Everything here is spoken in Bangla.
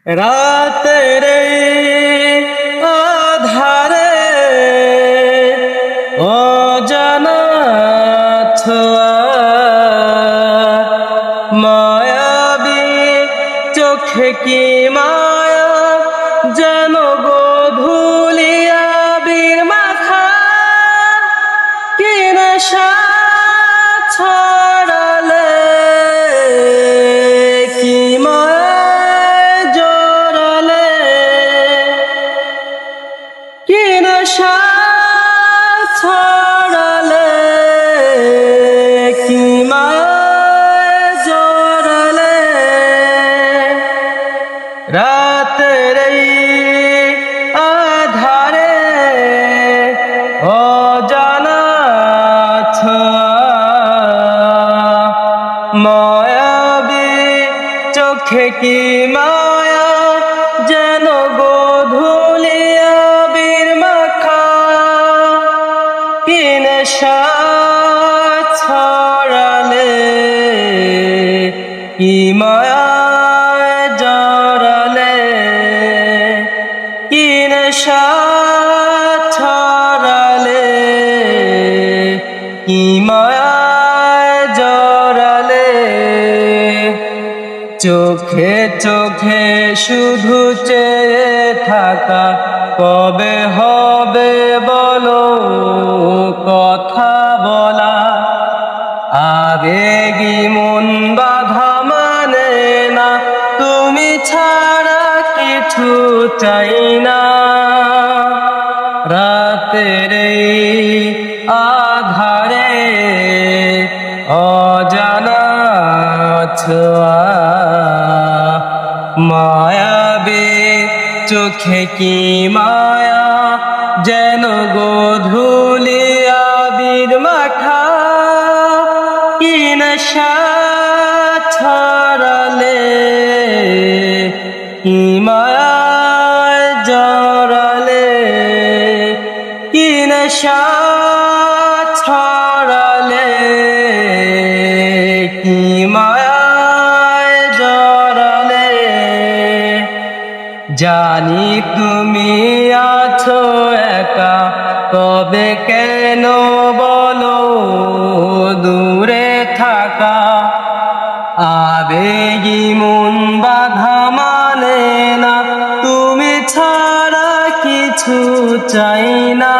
রাতের আধারে অজানা ছোঁয়া মায়াবী চোখে কি মায়া যেন গোধূলিয়া বীর মাখা কি নেশা ছড়ালে কি মায়া জড়ালে কি নেশা ছড়ালে কি মায়া জড়ালে রাতের আধারে অজানা ছোঁয়া মায়াবী চোখে কি মায়া যেন গোধূলিয়া বীর মাখা কি নেশা ছড়ালে কি মায়া জড়ালে কি নেশা ছড়ালে কি মায়া জড়ালে চোখে চোখে শুধু চেয়ে থাকা কবে হবে বলো কথা বলা আবেগী মন বাধা মানে না তুমি ছাড়া কিছু চাই না রাতের আধারে অজানা ছোঁয়া মায়াবী চোখে কি মায়া যেন গোধূলিয়া বীর মাখা কি নেশা ছড়ালে কি মায়া জড়ালে কি নেশা ছড়ালে কি মায়া জড়ালে জানি তুমি আছো একা তবে কেন বলো দূরে থাকা আবেগী মন বাধা মানে না তুমি ছাড়া কিছু চাই না